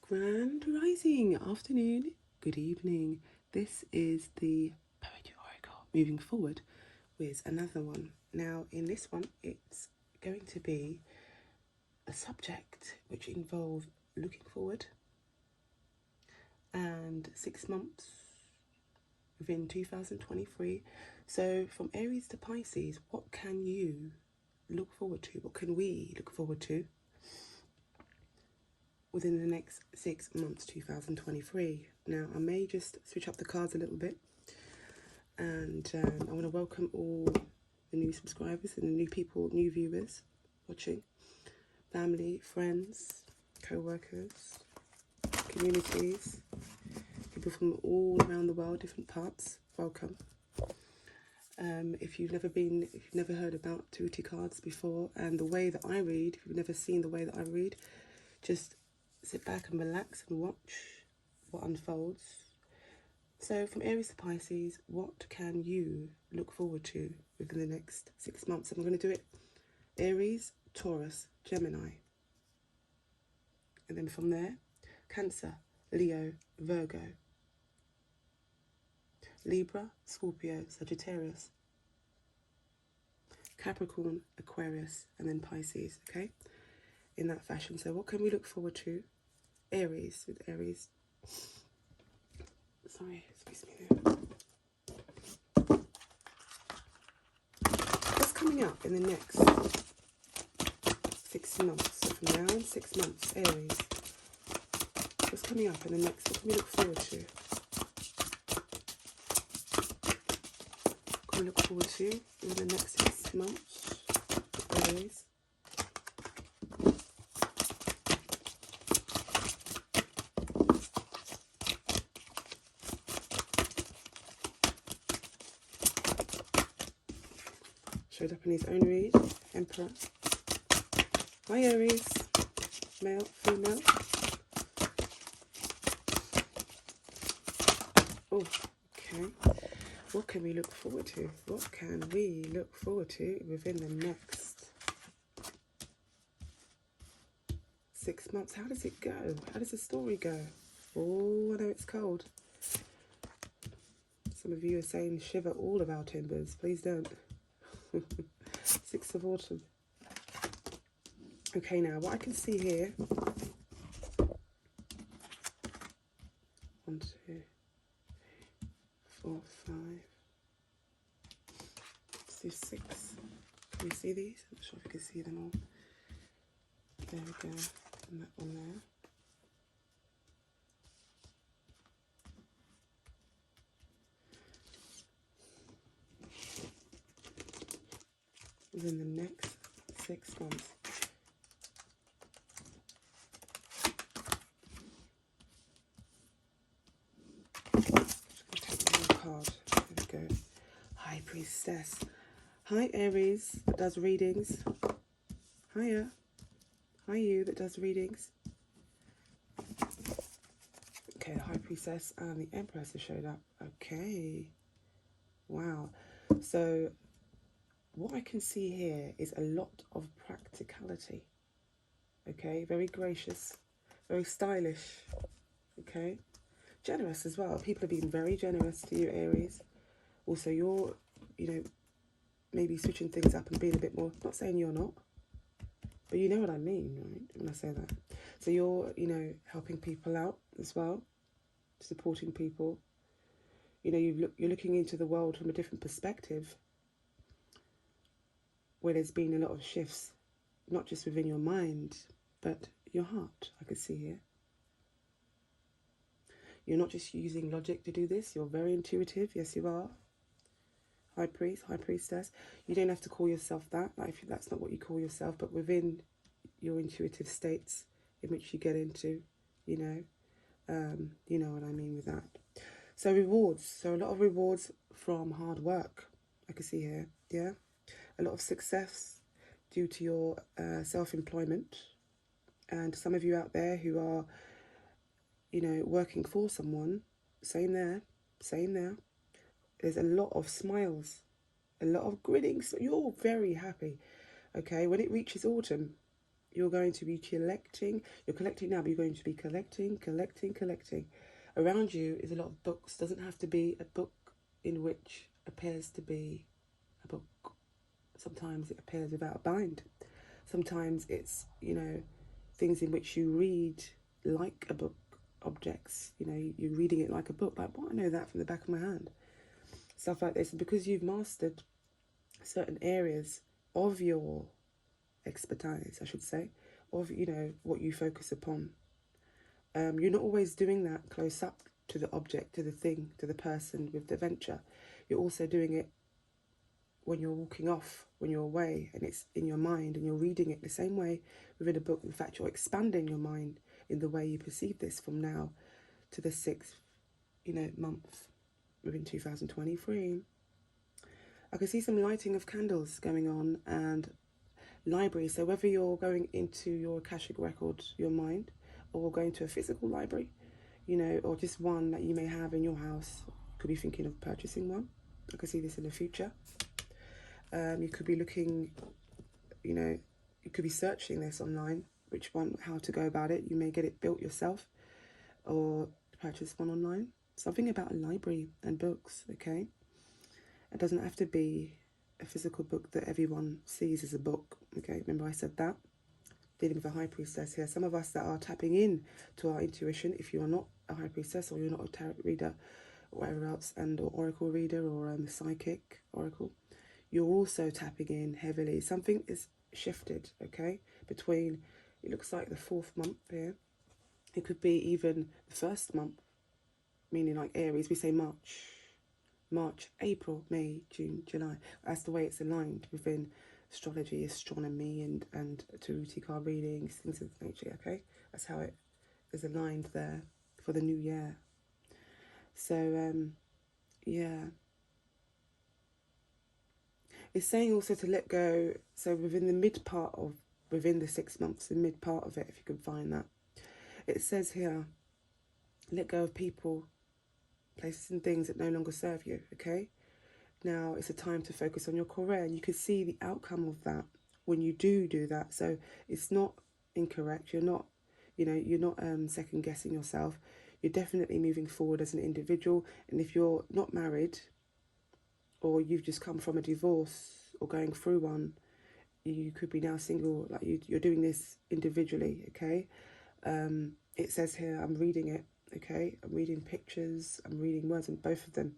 Grand rising, afternoon, good evening. This is the Poetry Oracle moving forward with another one. Now, in this one, it's going to be a subject which involves looking forward and 6 months within 2023. So, from Aries to Pisces, what can you look forward to? What can we look forward to within the next 6 months, 2023. Now, I may just switch up the cards a little bit, and I want to welcome all the new subscribers and the new people, new viewers watching, family, friends, co-workers, communities, people from all around the world, different parts. Welcome. If you've never heard about Tarot cards before and the way that I read, if you've never seen the way that I read, just sit back and relax and watch what unfolds. So from Aries to Pisces, what can you look forward to within the next 6 months? And we're going to do it Aries, Taurus, Gemini. And then from there, Cancer, Leo, Virgo, Libra, Scorpio, Sagittarius, Capricorn, Aquarius, and then Pisces, okay? In that fashion. So what can we look forward to? Aries, with Aries. Sorry, excuse me there. What's coming up in the next 6 months? So from now on, 6 months, Aries. What's coming up in the next, what can we look forward to? What can we look forward to in the next 6 months, Aries? Showed up in his own read, Emperor. Hi Aries, male, female. Oh, okay. What can we look forward to? What can we look forward to within the next 6 months? How does it go? How does the story go? Oh, I know it's cold. Some of you are saying shiver all of our timbers. Please don't. 6th of autumn. Okay, now what I can see here. 1, 2, 4, 5. Let's do 6. Can you see these? I'm not sure if you can see them all. There we go. And that one there. Within the next 6 months. Take one more card. There we go. High Priestess. Hi Aries that does readings. Hiya. Hi you that does readings. Okay, the High Priestess and the Empress have showed up. Okay. Wow. So what I can see here is a lot of practicality. Okay, very gracious, very stylish. Okay, generous as well. People are being very generous to you, Aries. Also, you're, maybe switching things up and being a bit more, not saying you're not, but you know what I mean, right, when I say that. So you're, helping people out as well, supporting people. You're looking into the world from a different perspective, where there's been a lot of shifts, not just within your mind, but your heart, I could see here. You're not just using logic to do this, you're very intuitive, yes you are. High Priest, High Priestess. You don't have to call yourself that, if that's not what you call yourself, but within your intuitive states in which you get into, you know what I mean with that. So rewards, so a lot of rewards from hard work, I can see here, yeah? A lot of success due to your self-employment. And some of you out there who are, working for someone, same there. There's a lot of smiles, a lot of grinning. So you're very happy, okay? When it reaches autumn, You're going to be collecting. You're collecting now, but you're going to be collecting. Around you is a lot of books. Doesn't have to be a book in which appears to be a book. Sometimes it appears without a bind. Sometimes it's, things in which you read like a book, objects. You're reading it like a book. Like, I know that from the back of my hand. Stuff like this. And because you've mastered certain areas of your expertise, I should say, of, what you focus upon. You're not always doing that close up to the object, to the thing, to the person with the venture. You're also doing it when you're walking off, when you're away, and it's in your mind, and you're reading it the same way within a book. In fact, you're expanding your mind in the way you perceive this from now to the 6th, month within 2023. I can see some lighting of candles going on and library. So whether you're going into your Akashic record, your mind, or going to a physical library, or just one that you may have in your house, you could be thinking of purchasing one. I can see this in the future. You could be looking, you could be searching this online, which one, how to go about it. You may get it built yourself or purchase one online. Something about a library and books, okay? It doesn't have to be a physical book that everyone sees as a book, okay? Remember I said that? Dealing with a high priestess here. Some of us that are tapping in to our intuition, if you are not a high priestess or you're not a tarot reader or whatever else, or oracle reader or psychic oracle, you're also tapping in heavily. Something is shifted, okay, between, it looks like the 4th month here. It could be even the 1st month, meaning like Aries. We say March, April, May, June, July. That's the way it's aligned within astrology, astronomy, and Taroot card readings, things of that nature, okay? That's how it is aligned there for the new year. So, yeah. It's saying also to let go. So within the 6 months, the mid part of it, if you can find that, it says here, let go of people, places and things that no longer serve you, okay? Now it's a time to focus on your career, and you can see the outcome of that when you do that. So it's not incorrect. You're not, you're not second guessing yourself. You're definitely moving forward as an individual. And if you're not married, or you've just come from a divorce or going through one, you could be now single, like you're doing this individually, okay? It says here, I'm reading it, okay? I'm reading pictures, I'm reading words, and both of them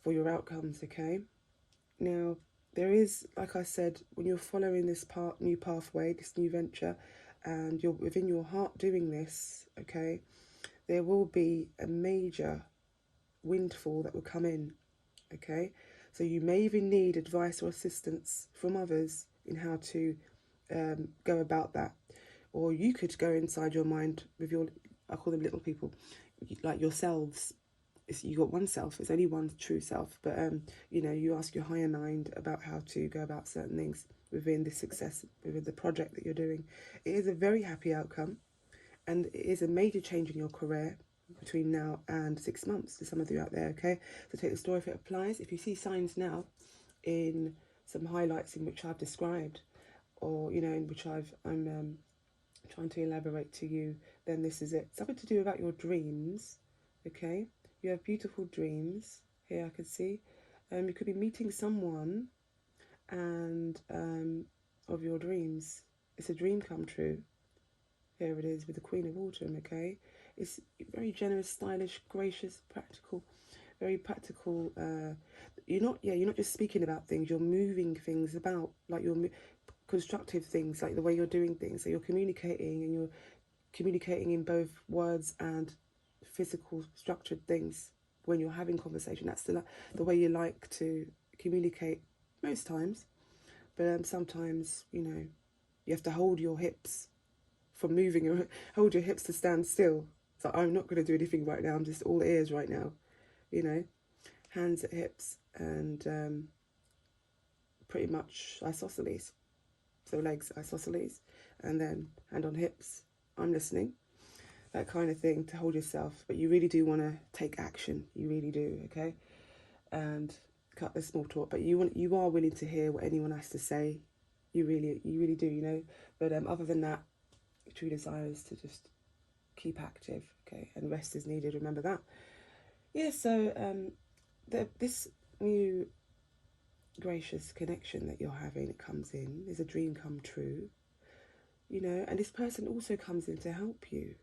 for your outcomes, okay? Now, there is, like I said, when you're following this new pathway, this new venture, and you're within your heart doing this, okay, there will be a major windfall that will come in, okay? So you may even need advice or assistance from others in how to go about that. Or you could go inside your mind with your, I call them little people, like yourselves. You got one self, it's only one true self. But, you ask your higher mind about how to go about certain things within the success, within the project that you're doing. It is a very happy outcome. And it is a major change in your career between now and 6 months to some of you out there, okay? So take the story if it applies. If you see signs now in some highlights in which I've described, or, in which I'm trying to elaborate to you, then this is it. Something to do about your dreams, okay? You have beautiful dreams here, I can see. You could be meeting someone and of your dreams. It's a dream come true. Here it is with the Queen of Autumn, okay? It's very generous, stylish, gracious, practical, very practical. You're not just speaking about things, you're moving things about, like you're constructive things, like the way you're doing things. So you're communicating, and you're communicating in both words and physical structured things when you're having conversation. That's the way you like to communicate most times. But sometimes, you have to hold your hips from moving, or hold your hips to stand still. So I'm not going to do anything right now. I'm just all ears right now, hands at hips, and pretty much isosceles. So legs, isosceles, and then hand on hips. I'm listening. That kind of thing, to hold yourself. But you really do want to take action. You really do, okay? And cut the small talk. But you are willing to hear what anyone has to say You really do, you know. But other than that, true desire is to just keep active, okay, and rest is needed. Remember that. Yeah. So this new gracious connection that you're having, it comes in, is a dream come true, you know, and this person also comes in to help you.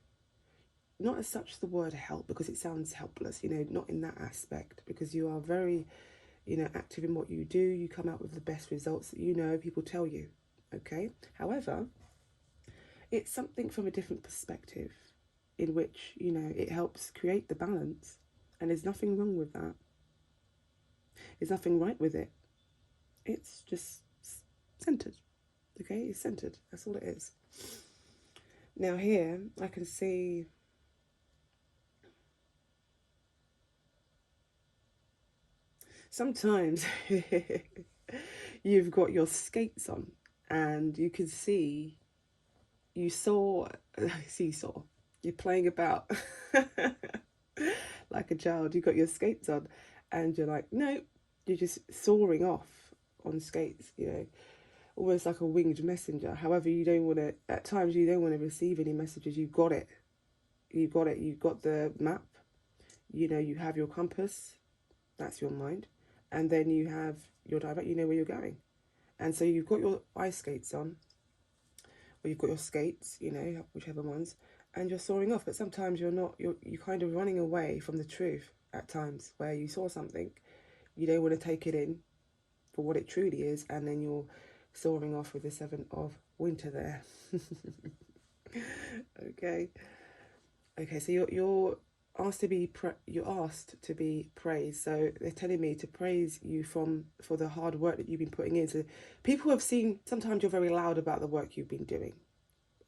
Not as such the word help, because it sounds helpless, you know, not in that aspect, because you are very, you know, active in what you do. You come out with the best results that you know, people tell you, okay? However, it's something from a different perspective in which, you know, it helps create the balance, and there's nothing wrong with that. There's nothing right with it. It's just centered, okay? It's centered. That's all it is. Now here, I can see sometimes you've got your skates on and you can see you saw seesaw. You're playing about like a child. You've got your skates on and you're like, no, you're just soaring off on skates, you know, almost like a winged messenger. However, you don't want to, at times you don't want to receive any messages. You've got it. You've got it. You've got the map. You know, you have your compass. That's your mind. And then you have your direct, you know where you're going. And so you've got your ice skates on, or you've got your skates, you know, whichever ones, and you're soaring off. But sometimes you're not, you're kind of running away from the truth at times, where you saw something, you don't want to take it in for what it truly is, and then you're soaring off with the 7 of winter there. Okay. Okay, so you're asked to be praised. So they're telling me to praise you for the hard work that you've been putting in. So people have seen, sometimes you're very loud about the work you've been doing,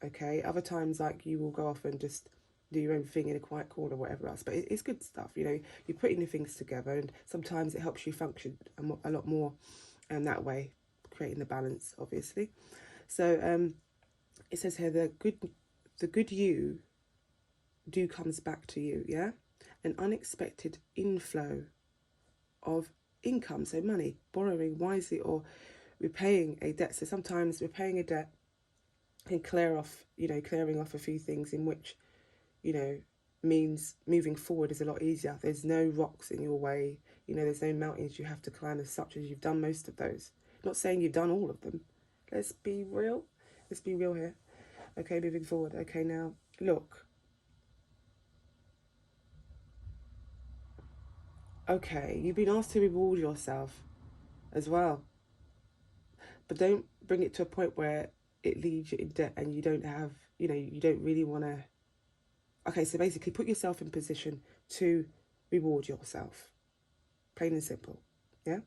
okay? Other times, like, you will go off and just do your own thing in a quiet corner or whatever else, but it's good stuff, you know. You're putting the things together, and sometimes it helps you function a lot more that way, creating the balance, obviously. So it says here, the good you do comes back to you, yeah? An unexpected inflow of income, so money, borrowing wisely or repaying a debt. So sometimes repaying a debt can clear off, you know, clearing off a few things, in which, you know, means moving forward is a lot easier. There's no rocks in your way, you know, there's no mountains you have to climb as such, as you've done most of those. Not saying you've done all of them. Let's be real. Let's be real here. Okay, moving forward. Okay, now, look. Okay, you've been asked to reward yourself as well. But don't bring it to a point where it leaves you in debt and you don't have, you know, you don't really want to. Okay, so basically put yourself in position to reward yourself. Plain and simple. Yeah?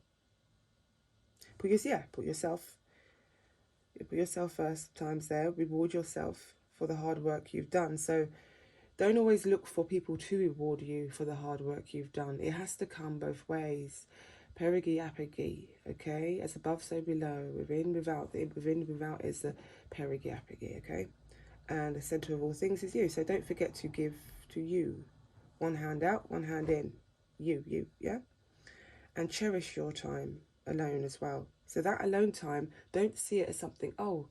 Put yourself first times there. Reward yourself for the hard work you've done. So don't always look for people to reward you for the hard work you've done. It has to come both ways. Perigi apigi, okay? As above, so below. Within, without. The within, without is the perigi apigi, okay? And the centre of all things is you. So don't forget to give to you. One hand out, one hand in. You, yeah? And cherish your time alone as well. So that alone time, don't see it as something, oh,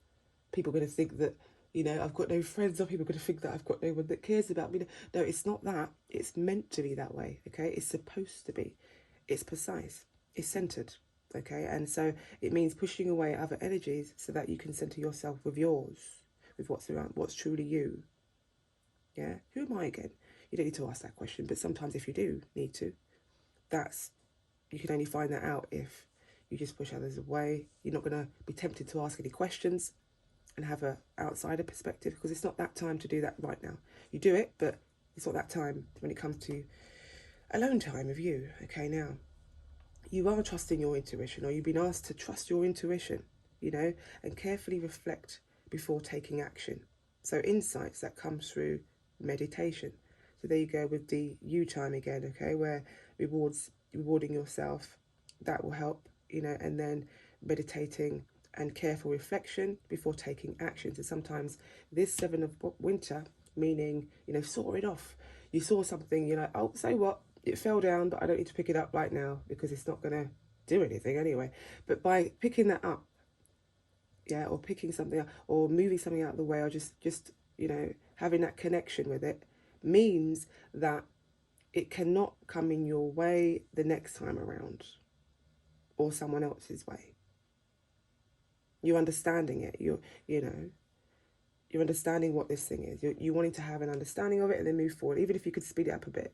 people are going to think that, you know, I've got no friends, or people are going to think that I've got no one that cares about me. No, it's not that. It's meant to be that way, okay? It's supposed to be. It's precise. It's centered, okay? And so it means pushing away other energies so that you can center yourself with yours, with what's around, what's truly you. Yeah? Who am I again? You don't need to ask that question, but sometimes if you do need to, you can only find that out if you just push others away. You're not going to be tempted to ask any questions and have an outsider perspective, because it's not that time to do that right now. You do it, but it's not that time when it comes to alone time with you. Okay, now, you are trusting your intuition, or you've been asked to trust your intuition, you know, and carefully reflect before taking action. So insights that come through meditation. So there you go with the you time again, okay, where rewarding yourself, that will help, you know, and then meditating and careful reflection before taking action. So sometimes this 7 of winter, meaning, you know, saw it off. You saw something, you're like, oh, so what? It fell down, but I don't need to pick it up right now because it's not going to do anything anyway. But by picking that up, yeah, or picking something up, or moving something out of the way, or just you know, having that connection with it, means that it cannot come in your way the next time around, or someone else's way. You're understanding it. You're understanding what this thing is. You're wanting to have an understanding of it and then move forward, even if you could speed it up a bit,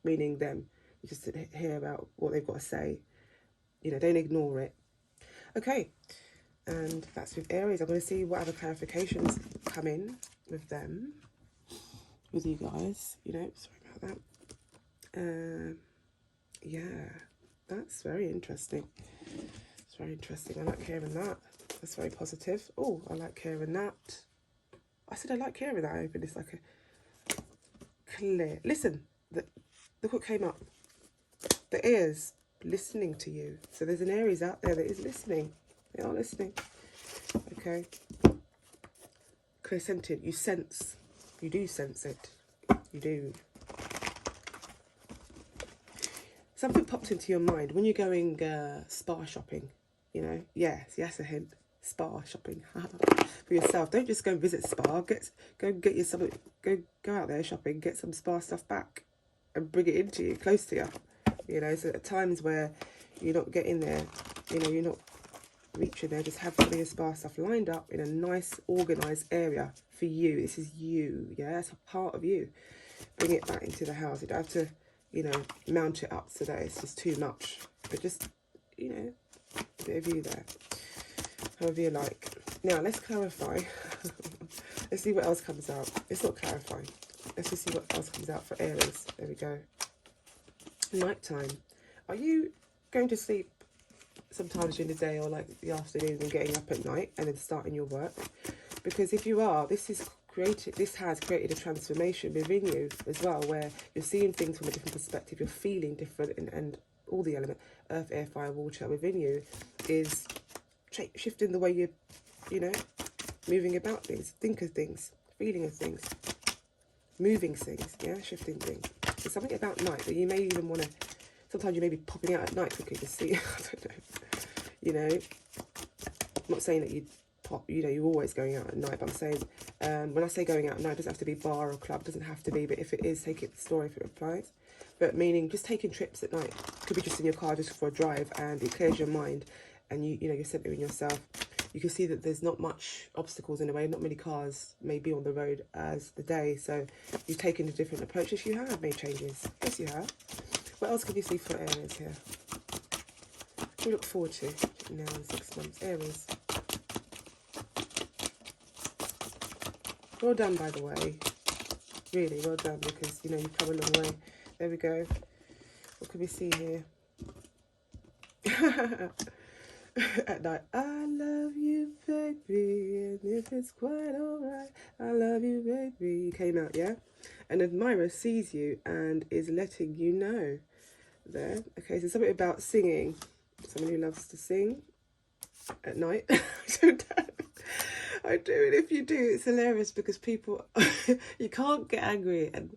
meaning them. You just hear about what they've got to say. You know, don't ignore it. Okay, and that's with Aries. I'm going to see what other clarifications come in with them, with you guys. You know, sorry about that. Yeah, that's very interesting. It's very interesting. I like hearing that. That's very positive. Oh, I like hearing that. I said I like hearing that. I opened this like a clear. Listen, look what came up. The ears listening to you. So there's an Aries out there that is listening. They are listening. Okay. Clairsentient. You sense. You do sense it. You do. Something popped into your mind when you're going spa shopping. You know. Yes. A hint. Spa shopping for yourself. Don't just go and visit spa. Go get you some. Go out there shopping. Get some spa stuff back, and bring it into you, close to you. You know. So at times where you're not getting there, you know, you're not reaching there. Just have some of your spa stuff lined up in a nice, organised area for you. This is you. Yeah, that's a part of you. Bring it back into the house. You don't have to, you know, mount it up so that it's just too much. But just, you know, a bit of you there. However you like. Now, let's clarify. Let's see what else comes out. It's not clarifying. Let's just see what else comes out for Aries. There we go. Nighttime. Are you going to sleep sometimes during the day or like the afternoon and getting up at night and then starting your work? Because if you are, this has created a transformation within you as well, where you're seeing things from a different perspective, you're feeling different, and all the element, earth, air, fire, water within you is shifting the way you're, you know, moving about things, think of things, feeling of things, moving things, yeah, shifting things. There's something about night that you may even want to, sometimes you may be popping out at night quickly to see, I don't know, you know, I'm not saying that you pop, you know, you're always going out at night, but I'm saying, when I say going out at night, it doesn't have to be bar or club, doesn't have to be, but if it is, take it the story if it applies. But meaning just taking trips at night, could be just in your car just for a drive, and it clears your mind, and you know, you're centering yourself. You can see that there's not much obstacles in the way, not many cars may be on the road as the day, so you've taken a different approach. Yes, you have made changes. Yes, you have. What else can you see for Aries here? What do you look forward to now in 6 months? Aries. Well done, by the way. Really, well done, because, you know, you've come a long way. There we go. What can we see here? At night, I love you, baby, and if it's quite alright, I love you, baby. Came out, yeah? An admirer sees you and is letting you know. There. Okay, so something about singing. Someone who loves to sing at night. I do, and if you do, it's hilarious because people, you can't get angry and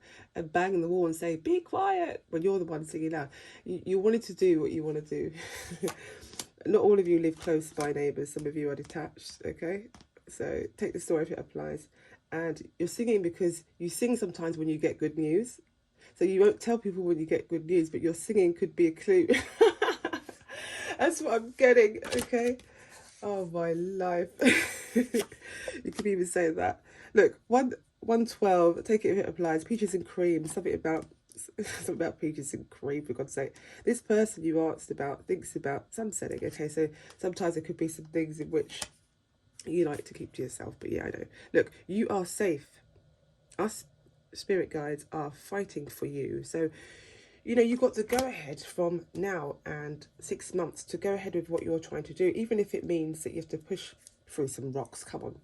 bang the wall and say, be quiet, when you're the one singing loud. You wanted to do what you want to do. Not all of you live close by neighbours. Some of you are detached, okay? So take the story if it applies. And you're singing because you sing sometimes when you get good news. So you won't tell people when you get good news, but your singing could be a clue. That's what I'm getting, okay? Oh, my life. You could even say that. Look, 112, take it if it applies. Peaches and cream, something about peaches and cream, for God's sake. This person you asked about thinks about sunsetting, okay? So sometimes there could be some things in which you like to keep to yourself, but yeah, I know. Look, you are safe. Us spirit guides are fighting for you. So, you know, you've got to go ahead from now and 6 months to go ahead with what you're trying to do, even if it means that you have to push through some rocks. Come on.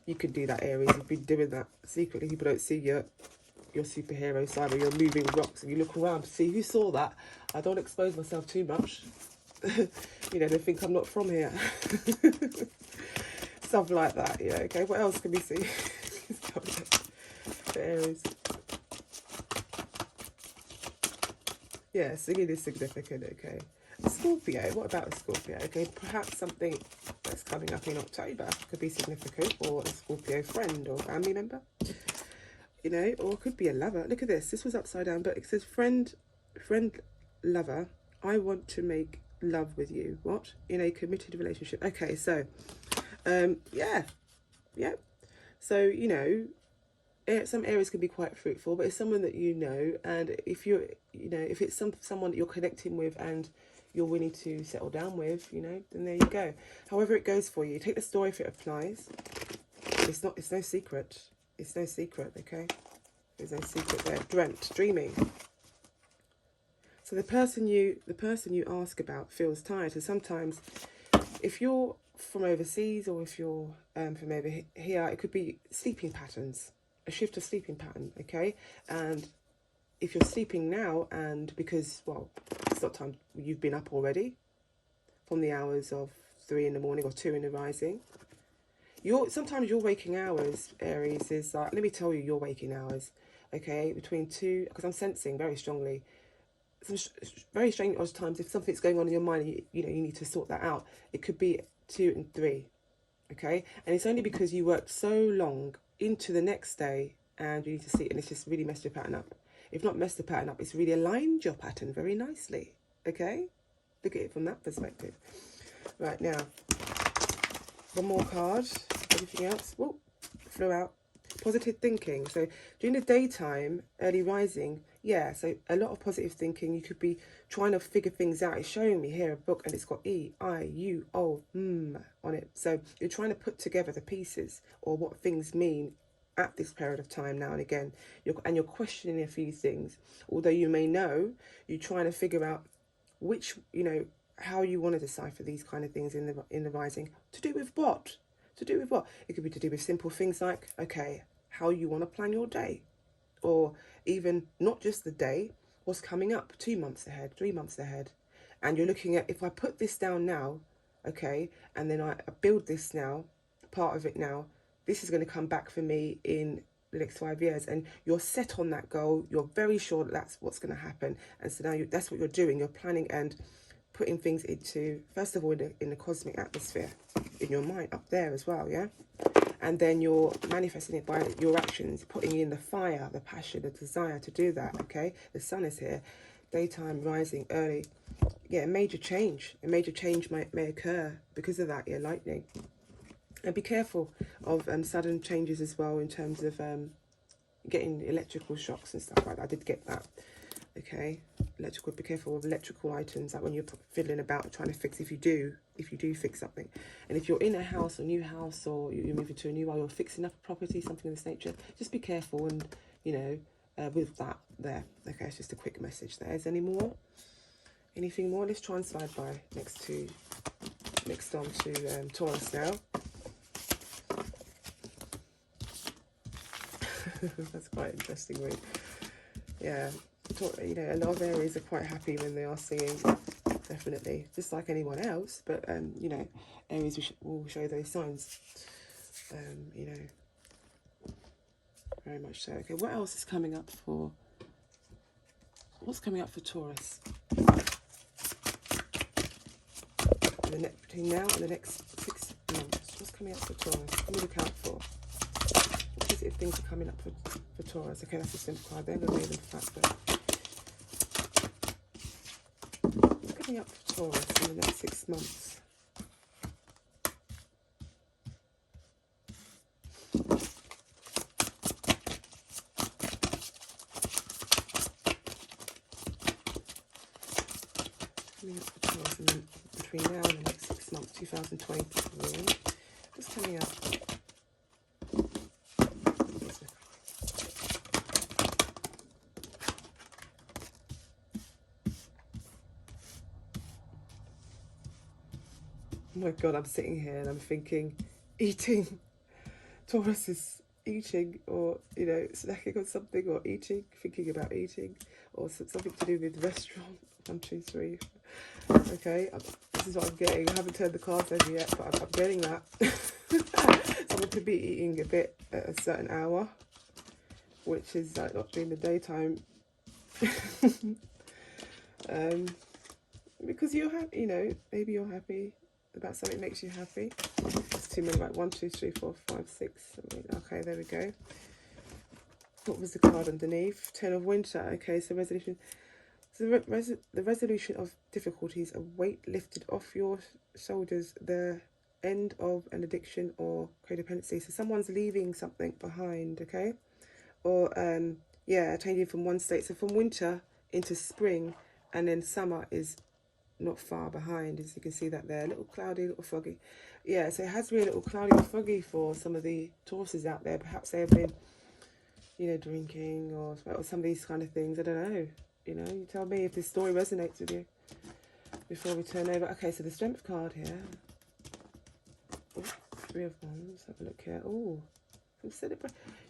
You can do that, Aries. You've been doing that secretly. People don't see your superhero side where you're moving rocks and you look around to see who saw that. I don't expose myself too much. You know, they think I'm not from here. Stuff like that, yeah, okay. What else can we see? For Aries. Yeah, singing is significant, okay. A Scorpio, what about a Scorpio? Okay, perhaps something that's coming up in October. Could be significant, or a Scorpio friend or family member, you know, or it could be a lover. Look at this. This was upside down, but it says friend, lover. I want to make love with you. What? In a committed relationship. Okay, so, yeah. So, you know, some areas can be quite fruitful, but it's someone that you know, and if you're, you know, if it's someone that you're connecting with and you're willing to settle down with, you know, then there you go. However it goes for you, take the story if it applies. It's no secret. It's no secret, okay? There's no secret there. Dreaming. So the person you ask about feels tired. So sometimes, if you're from overseas or if you're from over here, it could be sleeping patterns, a shift of sleeping pattern, okay? And if you're sleeping now, and because, well, it's not time, you've been up already from the hours of 3 in the morning or 2 in the rising. Sometimes your waking hours, Aries, is like, let me tell you your waking hours, okay? Between 2, because I'm sensing very strongly, some very strange odd times, if something's going on in your mind, you know, you need to sort that out. It could be 2 and 3, okay? And it's only because you worked so long into the next day and you need to see, and it's just really messed your pattern up. If not messed the pattern up, it's really aligned your pattern very nicely, okay? Look at it from that perspective. Right, now, one more card. Anything else? Whoa, flew out. Positive thinking. So during the daytime, early rising, yeah, so a lot of positive thinking. You could be trying to figure things out. It's showing me here a book and it's got E-I-U-O on it. So you're trying to put together the pieces or what things mean at this period of time now and again. You're questioning a few things. Although you may know, you're trying to figure out which, you know, how you want to decipher these kind of things in the rising. To do with what? To do with what? It could be to do with simple things like, okay, how you want to plan your day. Or even not just the day, what's coming up 2 months ahead, 3 months ahead. And you're looking at, if I put this down now, okay, and then I build this now, part of it now, this is going to come back for me in the next 5 years. And you're set on that goal. You're very sure that that's what's going to happen. And so now that's what you're doing. You're planning and putting things into, first of all, in the cosmic atmosphere, in your mind, up there as well, yeah? And then you're manifesting it by your actions, putting in the fire, the passion, the desire to do that, okay? The sun is here, daytime, rising, early. Yeah, a major change may occur because of that, yeah, lightning. And be careful of sudden changes as well in terms of getting electrical shocks and stuff like that. I did get that. Okay, be careful of electrical items, like when you're fiddling about trying to fix, if you do fix something. And if you're in a house, a new house, or you're moving to a new one, you're fixing up a property, something of this nature, just be careful and, you know, with that there. Okay, it's just a quick message there. Is any more? Anything more? Let's try and slide by next on to Taurus now. That's quite interesting, right? Yeah. You know, a lot of Aries are quite happy when they are singing, definitely, just like anyone else, but you know, Aries will show those signs, you know, very much so. Okay, what else is coming up for, what's coming up for Taurus between now and the next 6 months? What's coming up for Taurus? What can we look out for? What positive things are coming up for Taurus? Okay, that's a simple card there. We'll leave them flat, but coming up for Taurus in the next 6 months. Coming up for Taurus between now and the next 6 months, 2023. What's coming up? Oh my God, I'm sitting here and I'm thinking, eating. Taurus is eating, or, you know, snacking on something, or eating, thinking about eating, or something to do with restaurant. 1, 2, 3. Okay, this is what I'm getting. I haven't turned the cards over yet, but I'm getting that. Someone could be eating a bit at a certain hour, which is like not during the daytime. Because you're happy, you know, maybe you're happy. about something that makes you happy. It's too many, right? 1, 2, 3, 4, 5, 6, 7, 8. Okay, there we go. What was the card underneath? Ten of Winter. Okay, so resolution. So the resolution of difficulties, a weight lifted off your shoulders, the end of an addiction or codependency. So someone's leaving something behind, okay? Or, yeah, changing from one state. So from winter into spring, and then summer is not far behind, as you can see that there. A little cloudy, a little foggy. Yeah, so it has to be a little cloudy or foggy for some of the Tauruses out there. Perhaps they have been, you know, drinking or some of these kind of things. I don't know. You know, you tell me if this story resonates with you before we turn over. Okay, so the Strength card here. Oh, 3 of Wands. Let's have a look here. Oh,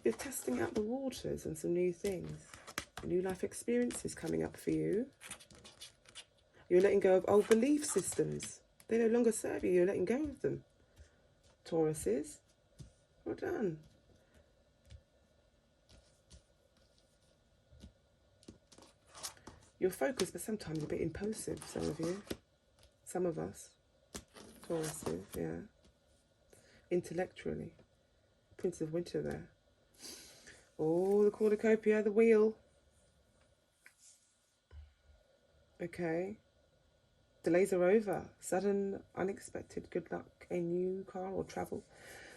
you're testing out the waters and some new things. New life experiences coming up for you. You're letting go of old belief systems. They no longer serve you. You're letting go of them. Tauruses. Well done. You're focused, but sometimes a bit impulsive, some of you. Some of us. Tauruses, yeah. Intellectually. Prince of Winter there. Oh, the cornucopia, the wheel. Okay. Delays are over. Sudden, unexpected good luck. A new car or travel.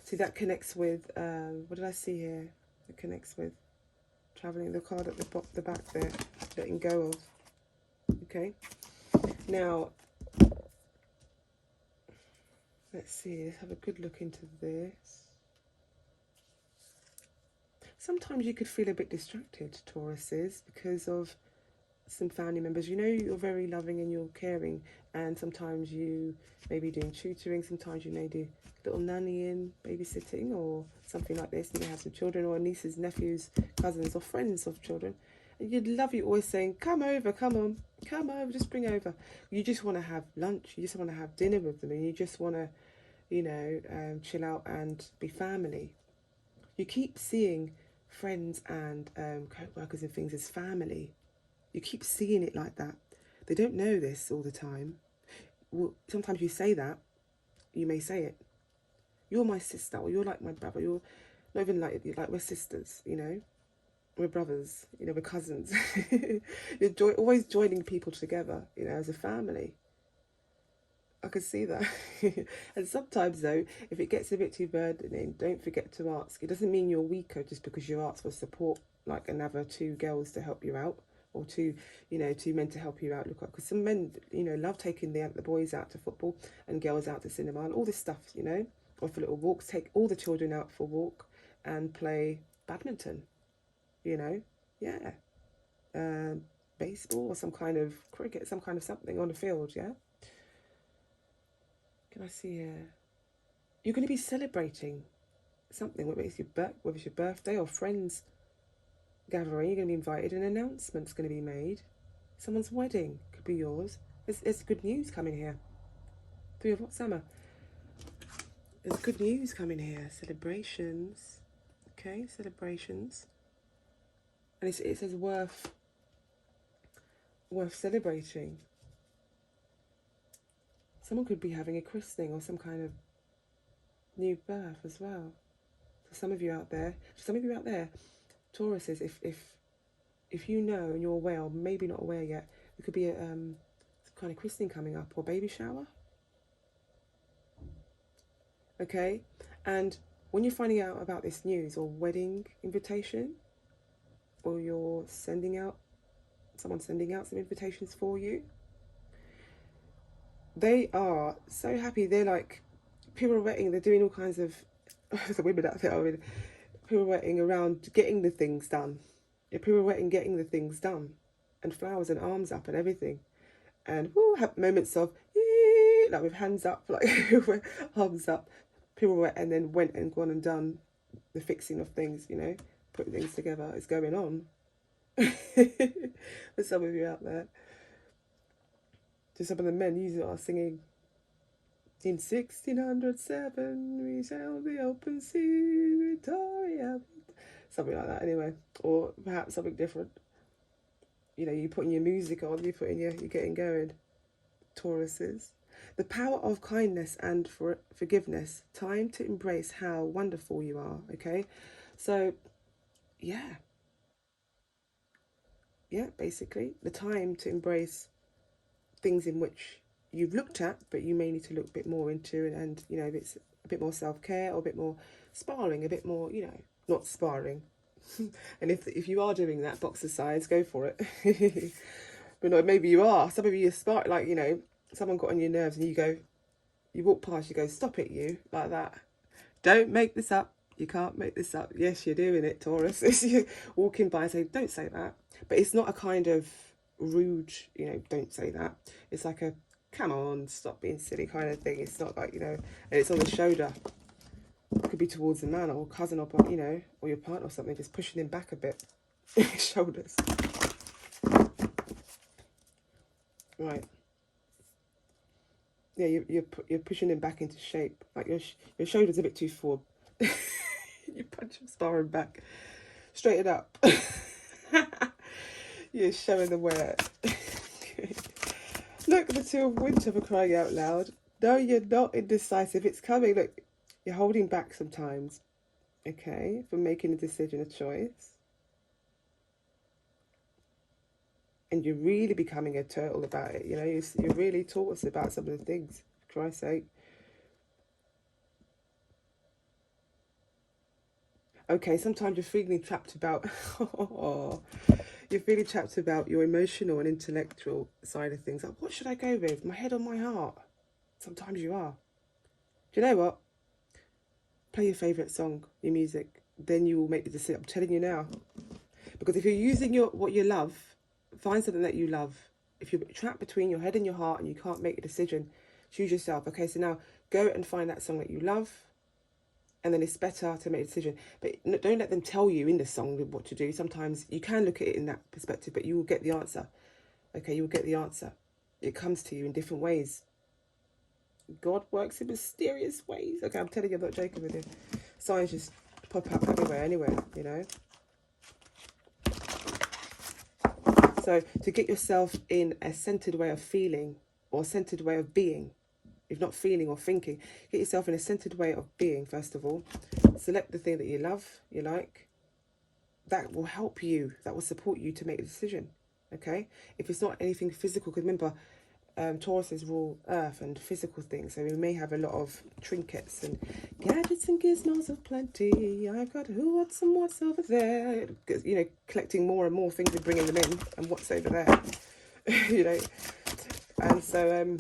See, that connects with, what did I see here? It connects with traveling. The card at the back there. Letting go of. Okay. Now, let's see. Let's have a good look into this. Sometimes you could feel a bit distracted, Tauruses, because of some family members. You know, you're very loving and you're caring, and sometimes you may be doing tutoring, sometimes you may do little nannying, babysitting, or something like this. You may have some children, or nieces, nephews, cousins, or friends of children. And you'd love you always saying, come over, come on, come over, just bring over. You just want to have lunch, you just want to have dinner with them, and you just want to, you know, chill out and be family. You keep seeing friends and co-workers and things as family. You keep seeing it like that. They don't know this all the time. Well, sometimes you say that. You may say it. You're my sister, or you're like my brother. You're not even like we're sisters, you know. We're brothers, you know, we're cousins. You're always joining people together, you know, as a family. I can see that. And sometimes, though, if it gets a bit too burdening, don't forget to ask. It doesn't mean you're weaker just because you ask for support, like another 2 girls to help you out, or 2, you know, 2 men to help you out. Look up, because some men, you know, love taking the boys out to football and girls out to cinema and all this stuff, you know, or for little walks. Take all the children out for a walk and play badminton, you know, yeah, baseball or some kind of cricket, some kind of something on the field, yeah. Can I see here? You're going to be celebrating something, whether it's your birthday or friends gathering. You're going to be invited. An announcement's going to be made. Someone's wedding could be yours. There's good news coming here. 3 of what? Summer. There's good news coming here. Celebrations. Okay, celebrations. And it says worth celebrating. Someone could be having a christening or some kind of new birth as well. For some of you out there, Tauruses, if you know and you're aware, or maybe not aware yet, there could be a some kind of christening coming up or baby shower. Okay, and when you're finding out about this news or wedding invitation, or you're someone's sending out some invitations for you, they are so happy. They're like pirouetting. They're doing all kinds of the women out there are pirouetting around getting the things done. You're pirouetting getting the things done, and flowers and arms up and everything, and have moments of like with hands up, like arms up, pirouette, and then went and gone and done the fixing of things, you know, putting things together. It's going on. For some of you out there. To some of the men, you are singing, in 1607 we sailed the open sea, Victoria. Something like that, anyway. Or perhaps something different. You know, you're putting your music on, you're getting going. Tauruses. The power of kindness and forgiveness. Time to embrace how wonderful you are. Okay, so yeah, basically the time to embrace things in which you've looked at, but you may need to look a bit more into, and you know, if it's a bit more self-care or a bit more sparring, a bit more, you know, not sparring. And if you are doing that box exercise, go for it. But no, maybe you are. Some of you spark, like, you know, someone got on your nerves and you walk past, you go, stop it, you, like that. Don't make this up. You can't make this up. Yes, you're doing it, Taurus. You're walking by and say, don't say that. But it's not a kind of rude, you know, don't say that. It's like a, come on, stop being silly kind of thing. It's not like, you know, and it's on the shoulder. It could be towards a man or cousin or, you know, or your partner or something, just pushing him back a bit. Shoulders. Right. Yeah, you're pushing him back into shape. Like your shoulder's a bit too forward. You punch him sparring back. Straighten up. You're showing the wear. Look, the Two of Winter, for crying out loud. No, you're not indecisive. It's coming. Look, you're holding back sometimes. Okay, from making a decision, a choice. And you're really becoming a turtle about it. You know, you really taught us about some of the things, for Christ's sake. Okay, sometimes you're feeling trapped about, you're feeling trapped about your emotional and intellectual side of things. Like, what should I go with? My head or my heart? Sometimes you are. Do you know what? Play your favourite song, your music. Then you will make the decision. I'm telling you now. Because if you're using what you love, find something that you love. If you're trapped between your head and your heart and you can't make a decision, choose yourself. Okay, so now go and find that song that you love. And then it's better to make a decision. But don't let them tell you in the song what to do. Sometimes you can look at it in that perspective, but you will get the answer. Okay, you will get the answer. It comes to you in different ways. God works in mysterious ways. Okay, I'm telling you, I'm not joking with you. Signs just pop up anywhere, you know. So to get yourself in a centered way of feeling or a centered way of being, if not feeling or thinking, get yourself in a centered way of being, first of all. Select the thing that you love, you like. That will help you, that will support you to make a decision, okay? If it's not anything physical, because remember, Taurus is raw earth and physical things, so we may have a lot of trinkets and gadgets and gizmos of plenty. I've got who, what's and what's over there. You know, collecting more and more things and bringing them in, and what's over there, you know. And so,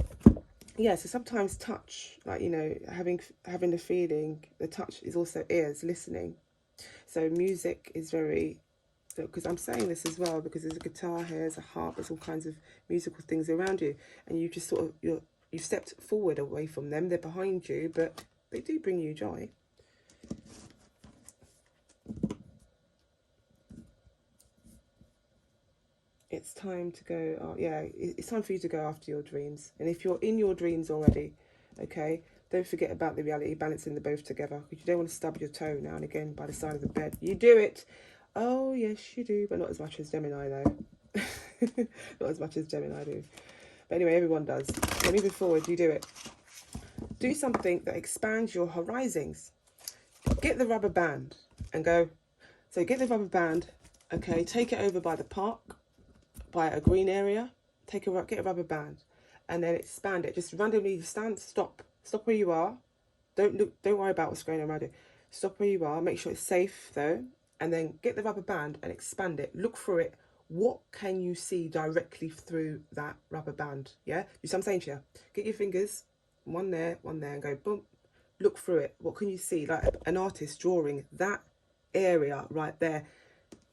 yeah, so sometimes touch, like, you know, having the feeling, the touch is also ears, listening. So music is very, because I'm saying this as well, because there's a guitar here, there's a harp, there's all kinds of musical things around you, and you just sort of, you've stepped forward away from them, they're behind you, but they do bring you joy. It's time to go, oh, yeah, it's time for you to go after your dreams. And if you're in your dreams already, okay, don't forget about the reality, balancing the both together, because you don't want to stub your toe now and again by the side of the bed. You do it. Oh, yes, you do, but not as much as Gemini, though. Not as much as Gemini do. But anyway, everyone does. So moving forward, you do it. Do something that expands your horizons. Get the rubber band and go. So get the rubber band, okay, take it over by the park, by a green area, get a rubber band, and then expand it. Just randomly stop where you are. Don't worry about what's going on around you. Stop where you are. Make sure it's safe though, and then get the rubber band and expand it. Look through it. What can you see directly through that rubber band? Yeah, do what I'm saying to you. Get your fingers, one there, and go boom. Look through it. What can you see? Like an artist drawing that area right there.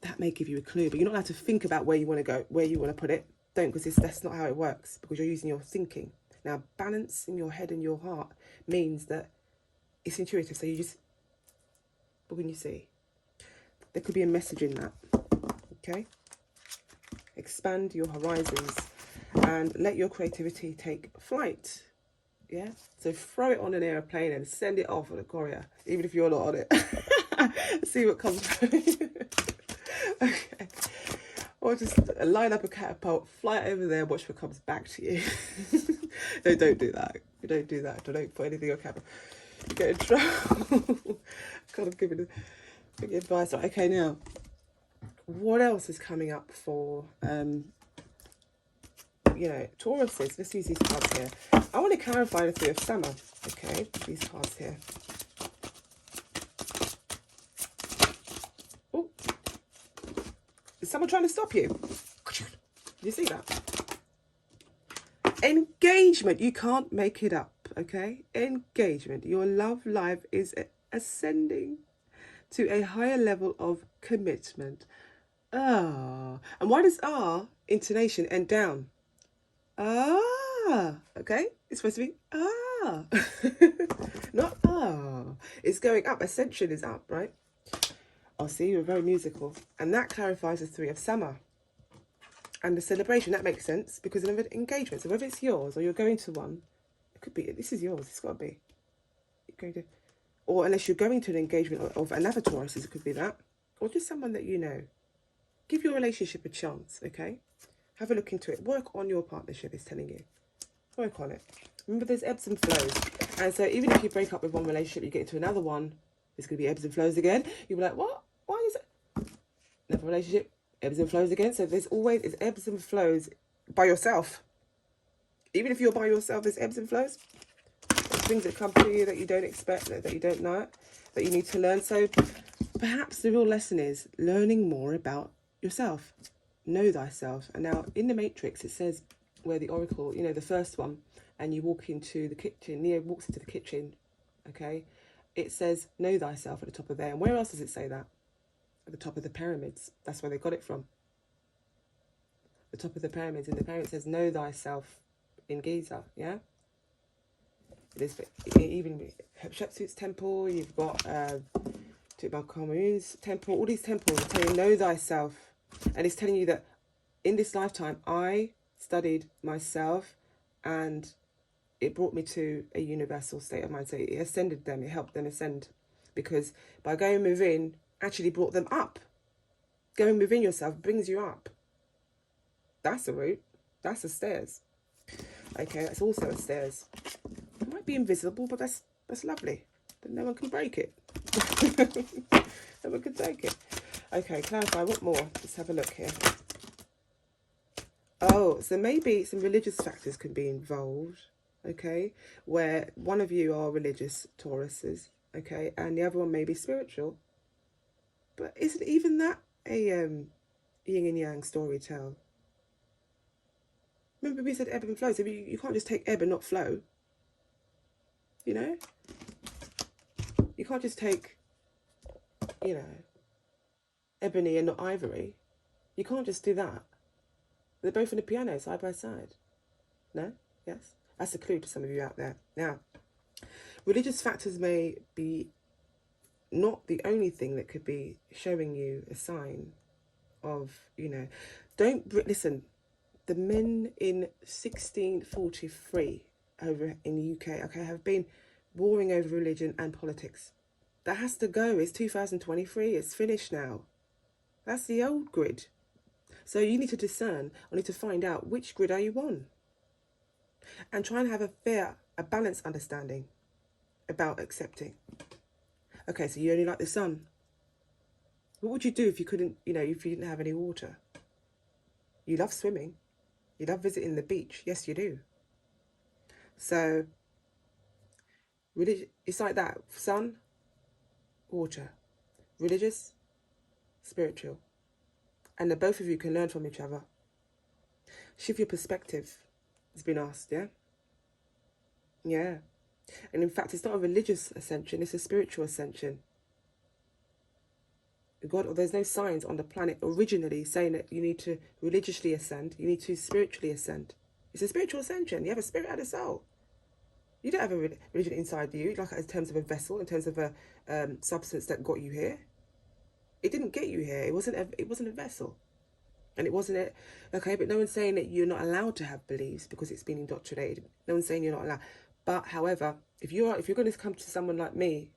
That may give you a clue, but you're not allowed to think about where you want to go, where you want to put it. Don't, because that's not how it works, because you're using your thinking. Now, balance in your head and your heart means that it's intuitive. So you just, what can you see? There could be a message in that, okay? Expand your horizons and let your creativity take flight, yeah? So throw it on an airplane and send it off on a courier, even if you're not on it. See what comes through. Okay, or just line up a catapult, fly it over there, watch what comes back to you. No, don't do that. Don't do that. Don't put anything on camera. You get in trouble. Kind of giving advice. Okay, now, what else is coming up for, Tauruses? Let's use these cards here. I want to clarify the Three of Summer. Okay, these cards here. Oh, is someone trying to stop you? Do you see that? Engagement. You can't make it up, okay? Engagement. Your love life is ascending to a higher level of commitment. Ah. And why does R, intonation, end down? Ah. Okay? It's supposed to be ah. Not ah. It's going up. Ascension is up, right? Oh, see, you're very musical. And that clarifies the Three of Summer. And the celebration, that makes sense, because of an engagement. So whether it's yours or you're going to one, it could be, this is yours, it's got to be. You're going to, or unless you're going to an engagement of another Taurus, it could be that. Or just someone that you know. Give your relationship a chance, okay? Have a look into it. Work on your partnership, it's telling you. Work on it. Remember, there's ebbs and flows. And so even if you break up with one relationship, you get into another one, there's going to be ebbs and flows again. You'll be like, what? Why is it? Another relationship. Ebbs and flows again. So there's always ebbs and flows by yourself. Even if you're by yourself, there's ebbs and flows. There's things that come to you that you don't expect, that you don't know, that you need to learn. So perhaps the real lesson is learning more about yourself. Know thyself. And now in the Matrix, it says where the Oracle, you know, the first one, and you walk into the kitchen, Neo walks into the kitchen, okay? It says, know thyself at the top of there. And where else does it say that? At the top of the pyramids. That's where they got it from. The top of the pyramids. And the pyramid says, know thyself in Giza, yeah? It is even Hatshepsut's temple, you've got Tutankhamun's temple, all these temples are telling you, know thyself. And it's telling you that in this lifetime, I studied myself and it brought me to a universal state of mind. So it ascended them, it helped them ascend. Because by going within, actually brought them up. Going within yourself brings you up. That's a route. That's the stairs. Okay, that's also a stairs. It might be invisible, but that's lovely. But no one can break it. No one can take it. Okay, clarify. What more? Let's have a look here. Oh, so maybe some religious factors can be involved. Okay, where one of you are religious Tauruses. Okay, and the other one may be spiritual. But isn't even that a yin and yang story tell? Remember we said ebb and flow, so you can't just take ebb and not flow. You know? You can't just take, you know, ebony and not ivory. You can't just do that. They're both on the piano, side by side. No? Yes? That's a clue to some of you out there. Now, religious factors may be not the only thing that could be showing you a sign of, you know, listen, the men in 1643 over in the UK, okay, have been warring over religion and politics. That has to go. It's 2023. It's finished now. That's the old grid. So you need to discern, or need to find out which grid are you on. And try and have a balanced understanding about accepting. Okay, so you only like the sun. What would you do if you couldn't, you know, if you didn't have any water? You love swimming. You love visiting the beach. Yes, you do. So, it's like that. Sun, water. Religious, spiritual. And the both of you can learn from each other. Shift your perspective. It's been asked, yeah? Yeah. And in fact, it's not a religious ascension, it's a spiritual ascension. There's no signs on the planet originally saying that you need to religiously ascend, you need to spiritually ascend. It's a spiritual ascension. You have a spirit and a soul. You don't have a religion inside you, like in terms of a vessel, in terms of a substance that got you here. It didn't get you here. It wasn't a vessel. And it wasn't okay, but no one's saying that you're not allowed to have beliefs because it's been indoctrinated. No one's saying you're not allowed. But however, if you're going to come to someone like me,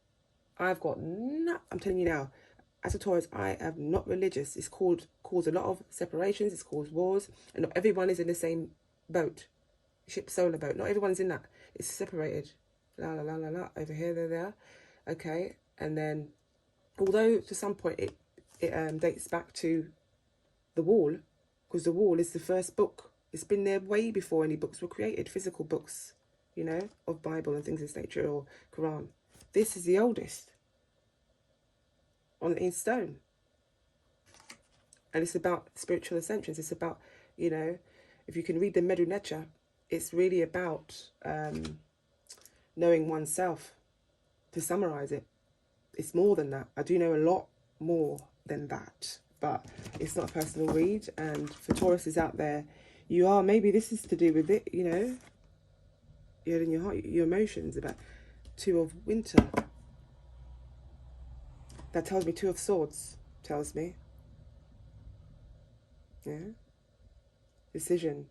I'm telling you now, as a Taurus, I am not religious. It's caused a lot of separations. It's caused wars, and not everyone is in the same boat. ship solar boat. Not everyone's in that. It's separated. La la la la la. Over here, there. Okay, and then, although to some point it dates back to the Wall, because the Wall is the first book. It's been there way before any books were created, physical books, you know, of Bible and things of this nature, or Quran. This is the oldest in stone. And it's about spiritual ascensions. It's about, you know, if you can read the Medu Necha, it's really about knowing oneself. To summarize it, it's more than that. I do know a lot more than that, but it's not a personal read. And for Tauruses out there, you are, maybe this is to do with it, you know, your head and your heart, your emotions, about Two of Winter. That tells me Two of Swords, tells me. Yeah. Decision.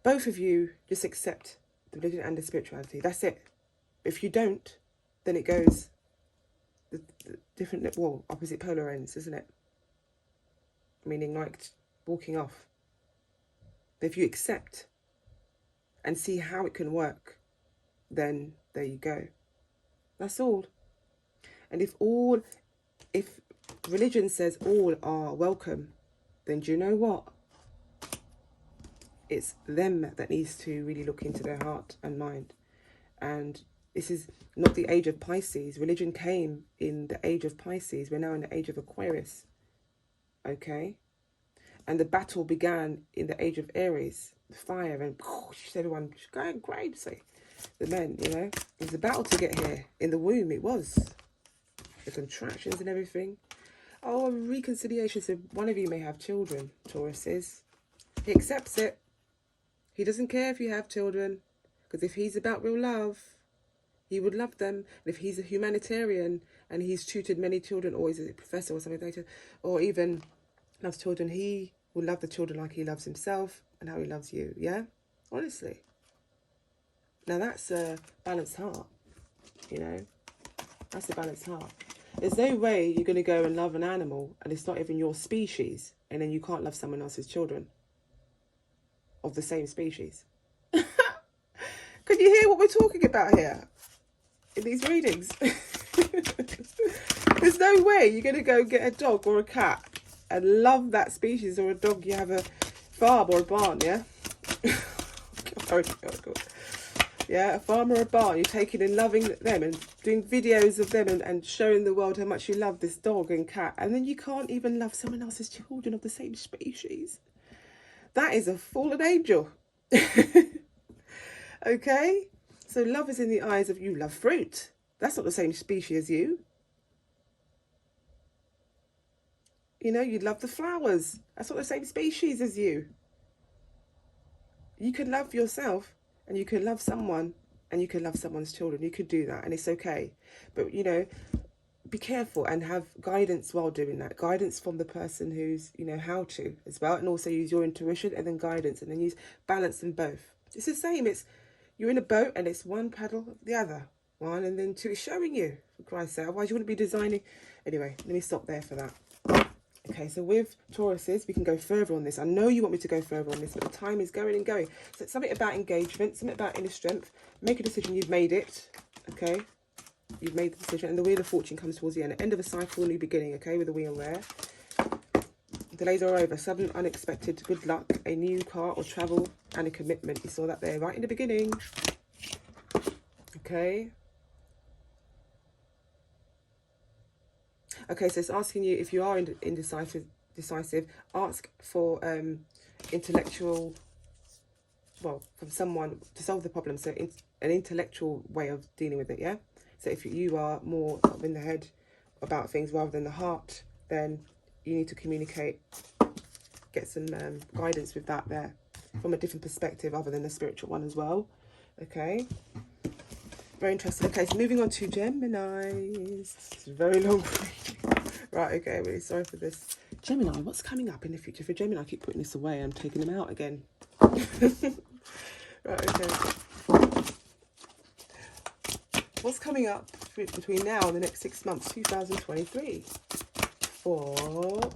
Both of you just accept the religion and the spirituality. That's it. If you don't, then it goes the different, well, opposite polar ends, isn't it? Meaning like walking off. But if you accept and see how it can work, then there you go. That's all. And if religion says all are welcome, then do you know what? It's them that needs to really look into their heart and mind. And this is not the age of Pisces. Religion came in the age of Pisces. We're now in the age of Aquarius. Okay? And the battle began in the age of Aries. Fire and everyone going crazy. The men, you know. It was a battle to get here. In the womb, it was. The contractions and everything. Oh, a reconciliation. So one of you may have children, Tauruses. He accepts it. He doesn't care if you have children. Because if he's about real love, he would love them. And if he's a humanitarian and he's tutored many children, or he's a professor or something like that, or even loves children, he will love the children like he loves himself and how he loves you. Yeah? Honestly. Now that's a balanced heart. You know? That's a balanced heart. There's no way you're going to go and love an animal and it's not even your species, and then you can't love someone else's children of the same species. Can you hear what we're talking about here in these readings? There's no way you're going to go get a dog or a cat and love that species, or a dog you have a farm or a barn, yeah? God. Yeah, a farm or a barn, you're taking and loving them and doing videos of them and showing the world how much you love this dog and cat, and then you can't even love someone else's children of the same species. That is a fallen angel. Okay? So love is in the eyes of, you love fruit. That's not the same species as you. You know, you love the flowers. That's not the same species as you. You can love yourself, and you can love someone, and you can love someone's children. You could do that, and it's okay. But, you know, be careful and have guidance while doing that. Guidance from the person who's, you know, how to as well. And also use your intuition and then guidance, and then use balance them both. It's the same. It's, you're in a boat and it's one paddle, the other. One and then two is showing you, for Christ's sake. Otherwise you wouldn't be designing. Anyway, let me stop there for that. Okay, so with Tauruses, we can go further on this. I know you want me to go further on this, but the time is going and going. So it's something about engagement, something about inner strength. Make a decision, you've made it. Okay, you've made the decision, and the Wheel of Fortune comes towards the end. The end of a cycle, new beginning, okay, with the wheel there. Delays are over, sudden, unexpected, good luck, a new car or travel, and a commitment. You saw that there right in the beginning. Okay. Okay, so it's asking you, if you are indecisive, ask for intellectual, well, from someone to solve the problem. So an intellectual way of dealing with it, yeah? So if you are more in the head about things rather than the heart, then you need to communicate, get some guidance with that there from a different perspective other than the spiritual one as well. Okay, very interesting. Okay, so moving on to Gemini. It's a very long reading. Right, okay, really sorry for this. Gemini, what's coming up in the future for Gemini? I keep putting this away. I'm taking them out again. Right, okay. What's coming up between now and the next 6 months, 2023? For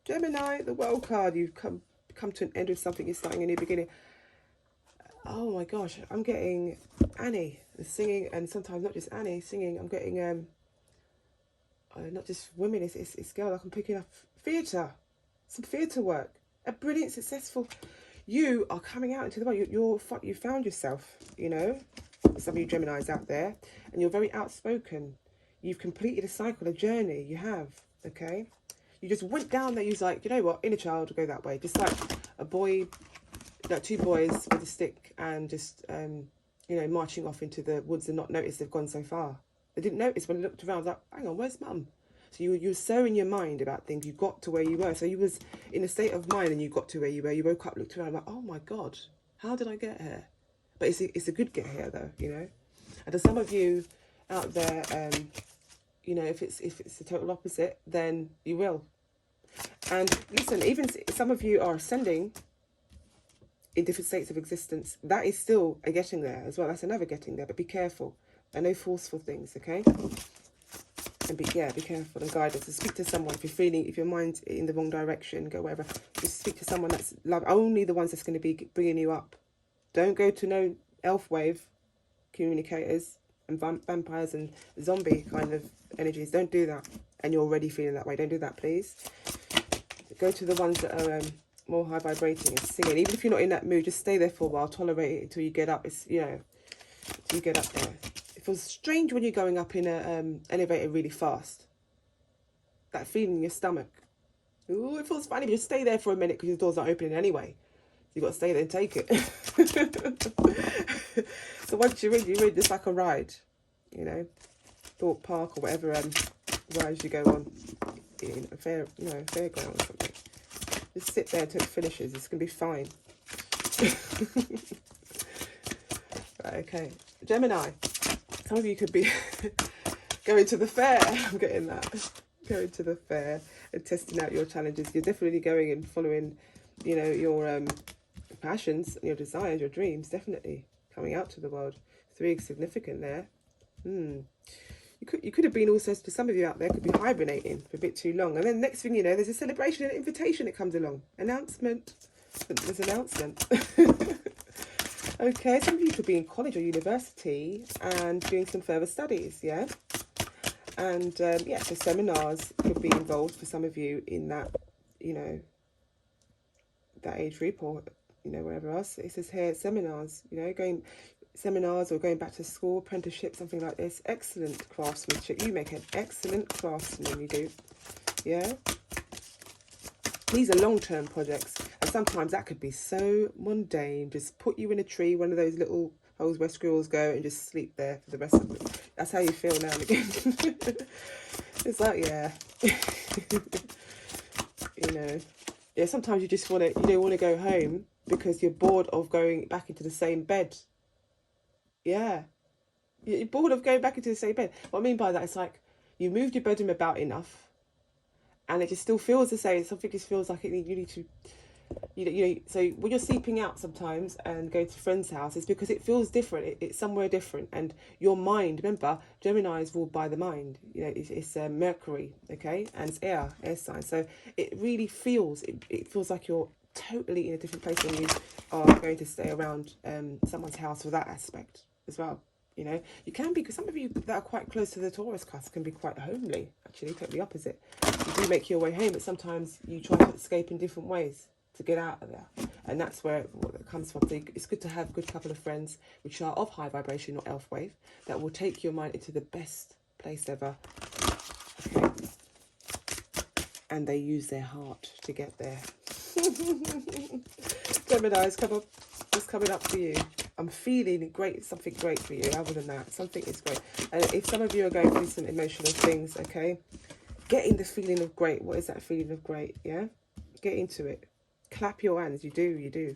Gemini, the World card. You've come come to an end with something, you're starting a new beginning. Oh my gosh, I'm getting Annie singing, and sometimes not just Annie singing, I'm getting not just women, it's girls. Like I'm picking up theatre, some theatre work, a brilliant, successful. You are coming out into the world. You found yourself, you know. Some of you Geminis out there, and you're very outspoken. You've completed a cycle, a journey. You have, okay. You just went down there. You was like, you know what, inner child will go that way. Just like a boy, like two boys with a stick and just you know, marching off into the woods and not notice they've gone so far. They didn't notice when they looked around. Like, hang on, where's mum? So you were so in your mind about things, you got to where you were. So you was in a state of mind and you got to where you were. You woke up, looked around, like, oh my God, how did I get here? But it's a good get here though, you know. And to some of you out there, you know, if it's the total opposite, then you will. And listen, even some of you are ascending in different states of existence. That is still a getting there as well. That's another getting there. But be careful. And no forceful things, okay? And be careful and guidance. And speak to someone if you're feeling, if your mind's in the wrong direction, go wherever. Just speak to someone that's love, only the ones that's going to be bringing you up. Don't go to no elf wave communicators and vampires and zombie kind of energies. Don't do that. And you're already feeling that way. Don't do that, please. Go to the ones that are more high vibrating and singing. Even if you're not in that mood, just stay there for a while. Tolerate it until you get up. It's, you know, until you get up there. It feels strange when you're going up in a elevator really fast. That feeling in your stomach. Ooh, it feels funny. But just stay there for a minute because your door's not opening anyway. You've got to stay there and take it. So once you're in, just like a ride, you know, Thorpe Park or whatever rides you go on in a fairground or something. Just sit there until it finishes. It's going to be fine. Right, okay. Gemini. Some of you could be going to the fair. I'm getting that. Going to the fair and testing out your challenges. You're definitely going and following, you know, your passions, your desires, your dreams. Definitely coming out to the world. 3 is significant there. You could have been also, for some of you out there, could be hibernating for a bit too long. And then next thing you know, there's a celebration and invitation that comes along. Announcement. There's an announcement. Okay, some of you could be in college or university and doing some further studies, yeah? And, yeah, so seminars could be involved for some of you in that, you know, that age group or, you know, wherever else. It says here, seminars, you know, going seminars or going back to school, apprenticeship, something like this. Excellent craftsmanship. You make an excellent craftsman, you do. Yeah? These are long-term projects. And sometimes that could be so mundane. Just put you in a tree, one of those little holes where squirrels go, and just sleep there for the rest of it. That's how you feel now and again. It's like, yeah. You know. Yeah, sometimes you just want to, you don't want to go home because you're bored of going back into the same bed. Yeah. You're bored of going back into the same bed. What I mean by that is like, you moved your bedroom about enough and it just still feels the same. Something just feels like you need to, you know, so when you're sleeping out sometimes and go to friends' house, it's because it feels different. It's somewhere different. And your mind, remember, Gemini is ruled by the mind. You know, it's Mercury, okay? And it's air sign. So it really feels, it feels like you're totally in a different place when you are going to stay around someone's house for that aspect as well. You know, you can be, because some of you that are quite close to the Taurus cusp can be quite homely, actually, totally opposite. You do make your way home, but sometimes you try to escape in different ways to get out of there. And that's where it comes from. So it's good to have a good couple of friends which are of high vibration or elf wave that will take your mind into the best place ever. Okay. And they use their heart to get there. Gemini's, come up. What's coming up for you? I'm feeling great, something great for you. Other than that, something is great. And if some of you are going through some emotional things, okay, getting the feeling of great. What is that feeling of great? Yeah, get into it. Clap your hands. You do.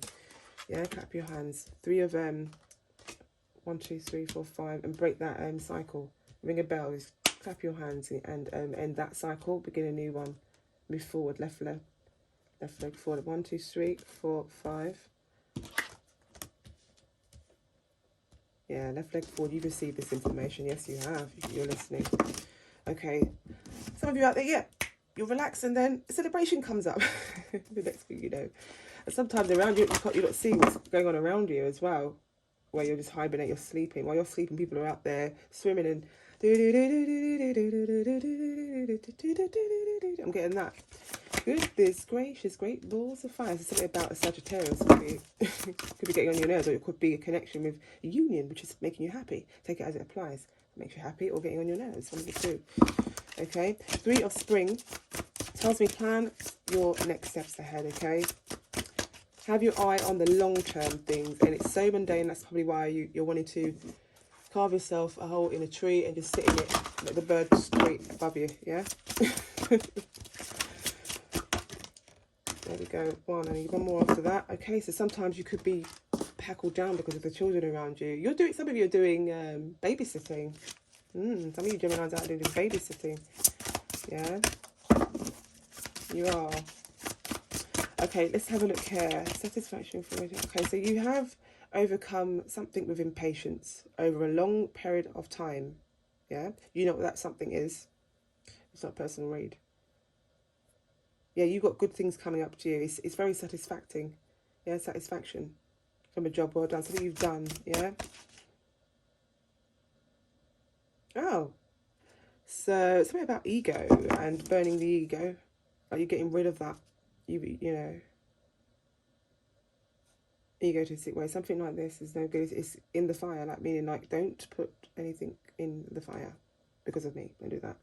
Yeah, clap your hands. 3 of 1, 2, 3, 4, 5, and break that cycle. Ring a bell. Just clap your hands and end that cycle. Begin a new one. Move forward. Left leg forward. 1, 2, 3, 4, 5. Yeah, left leg forward. You've received this information. Yes, you have. You're listening. Okay. Some of you out there, yeah, you'll relax and then a celebration comes up. The next thing you know. And sometimes around you, you don't see what's going on around you as well, where you're just hibernating, you're sleeping. While you're sleeping, people are out there swimming and... I'm getting that. Goodness gracious, great balls of fire. There's something about a Sagittarius. Could be, could be getting on your nerves, or it could be a connection with a union, which is making you happy. Take it as it applies. It makes you happy or getting on your nerves. One of the two. Okay. 3 of Spring tells me plan your next steps ahead, okay? Have your eye on the long-term things. And it's so mundane, that's probably why you're wanting to carve yourself a hole in a tree and just sit in it, let the birds straight above you, yeah? There we go. One, I need one more after that. Okay, so sometimes you could be hackled down because of the children around you. You're doing, some of you are doing babysitting. Some of you Geminis out doing babysitting. Yeah, you are. Okay, let's have a look here. Satisfaction for it. Okay, so you have overcome something with impatience over a long period of time. Yeah, you know what that something is. It's not a personal read. Yeah, you've got good things coming up to you. It's very satisfying. Yeah, satisfaction from a job well done. Something you've done. Yeah. Oh, so something about ego and burning the ego. Like you're getting rid of that. You know, egotistic way. Something like this is no good. It's in the fire. Like meaning like don't put anything in the fire because of me. Don't do that.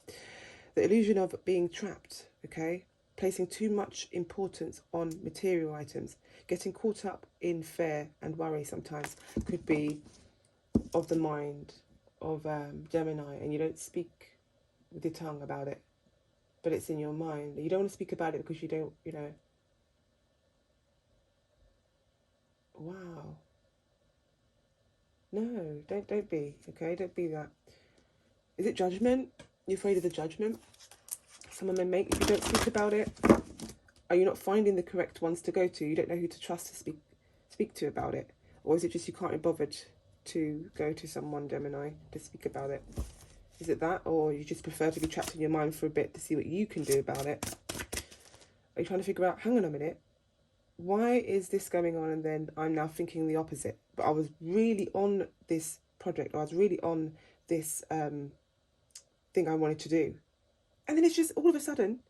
The illusion of being trapped. Okay. Placing too much importance on material items, getting caught up in fear and worry sometimes could be of the mind of Gemini, and you don't speak with your tongue about it, but it's in your mind. You don't want to speak about it because you don't, you know. Wow. No, don't be, okay? Don't be that. Is it judgment? You're afraid of the judgment someone may make if you don't speak about it? Are you not finding the correct ones to go to? You don't know who to trust to speak to about it? Or is it just you can't be bothered to go to someone, Gemini, to speak about it? Is it that? Or you just prefer to be trapped in your mind for a bit to see what you can do about it? Are you trying to figure out, hang on a minute, why is this going on and then I'm now thinking the opposite? But I was really on this project, or I was really on this thing I wanted to do. And then it's just all of a sudden,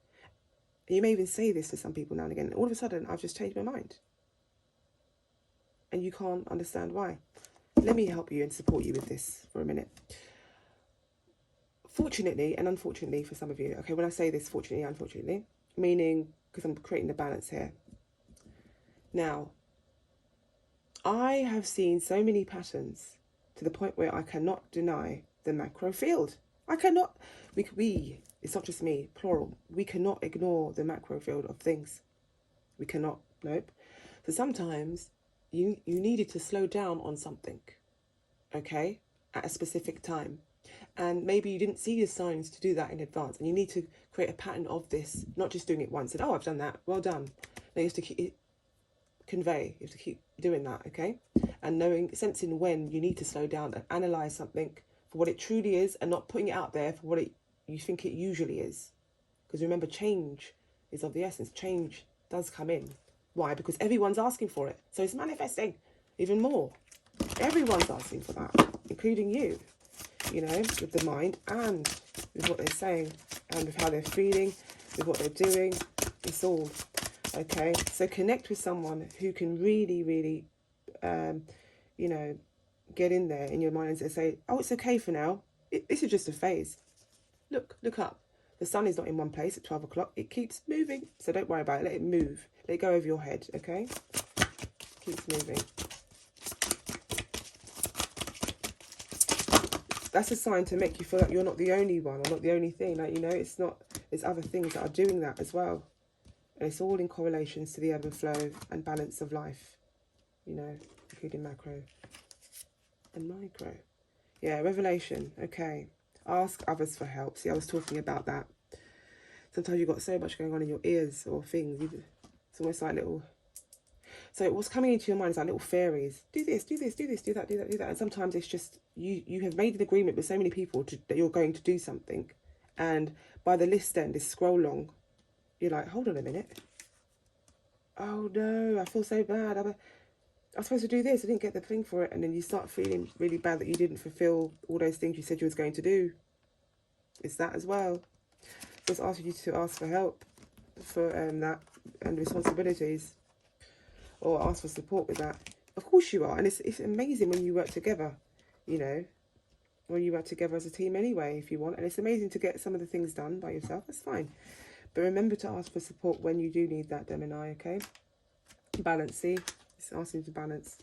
and you may even say this to some people now and again, all of a sudden I've just changed my mind. And you can't understand why. Let me help you and support you with this for a minute. Fortunately and unfortunately for some of you, okay, when I say this, fortunately and unfortunately, meaning because I'm creating the balance here. Now, I have seen so many patterns to the point where I cannot deny the macro field. I cannot, we, it's not just me, plural, we cannot ignore the macro field of things. We cannot, nope. So sometimes you needed to slow down on something, okay, at a specific time. And maybe you didn't see the signs to do that in advance. And you need to create a pattern of this, not just doing it once and, oh, I've done that, well done. No, you have to keep, convey, you have to keep doing that, okay? And knowing, sensing when you need to slow down and analyze something for what it truly is and not putting it out there for what you think it usually is. Because remember, change is of the essence. Change does come in. Why? Because everyone's asking for it. So it's manifesting even more. Everyone's asking for that, including you, you know, with the mind and with what they're saying and with how they're feeling, with what they're doing. It's all, okay? So connect with someone who can really, really, you know, get in there in your mind and say, oh, it's okay for now. This is just a phase. Look up. The sun is not in one place at 12 o'clock. It keeps moving. So don't worry about it. Let it move. Let it go over your head, okay? Keeps moving. That's a sign to make you feel like you're not the only one or not the only thing. Like, you know, it's not, there's other things that are doing that as well. And it's all in correlations to the ebb and flow and balance of life, you know, including macro and micro. Yeah, revelation. Okay. Ask others for help. See, I was talking about that. Sometimes you've got so much going on in your ears or things. It's almost like little... So what's coming into your mind is like little fairies. Do this, do this, do this, do that, do that, do that. And sometimes it's just, you have made an agreement with so many people that you're going to do something. And by the list end, this scroll long, you're like, hold on a minute. oh no, I feel so bad. I was supposed to do this. I didn't get the thing for it. And then you start feeling really bad that you didn't fulfill all those things you said you was going to do. It's that as well. So it's asking you to ask for help for that and responsibilities, or ask for support with that. Of course you are. And it's amazing when you work together, you know, when you work together as a team anyway, if you want. And it's amazing to get some of the things done by yourself. That's fine. But remember to ask for support when you do need that, Gemini, okay? Balance, see? It's asking you to balance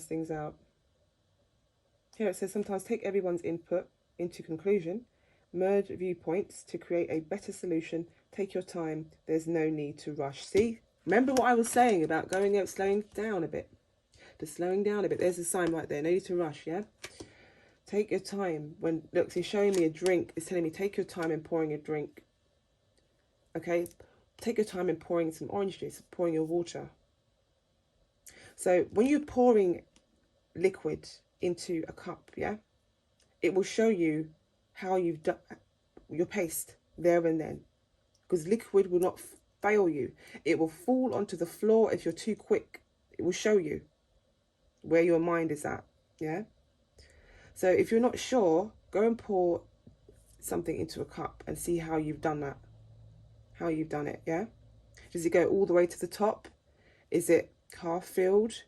things out. Here it says, sometimes take everyone's input into conclusion. Merge viewpoints to create a better solution. Take your time. There's no need to rush. See? Remember what I was saying about going out, slowing down a bit. Just slowing down a bit. There's a sign right there. No need to rush, yeah? Take your time. When, look, he's showing me a drink. It's telling me, take your time in pouring a drink. Okay? Take your time in pouring some orange juice, pouring your water. So when you're pouring liquid into a cup, yeah, it will show you how you've done your paste there and then, because liquid will not fail you. It will fall onto the floor if you're too quick. It will show you where your mind is at, yeah. So if you're not sure, go and pour something into a cup and see how you've done that, how you've done it, yeah. Does it go all the way to the top? Is it half filled?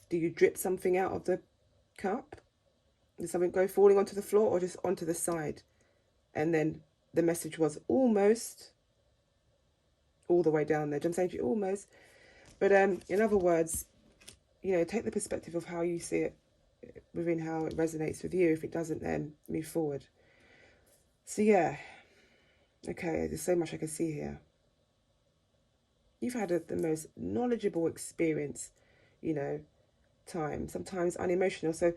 Do you drip something out of the cup? Does something go falling onto the floor or just onto the side? And then the message was almost all the way down there. I'm saying to you, almost. But in other words, you know, take the perspective of how you see it within how it resonates with you. If it doesn't, then move forward. So yeah, okay, there's so much I can see here. You've had the most knowledgeable experience, you know, time, sometimes unemotional. So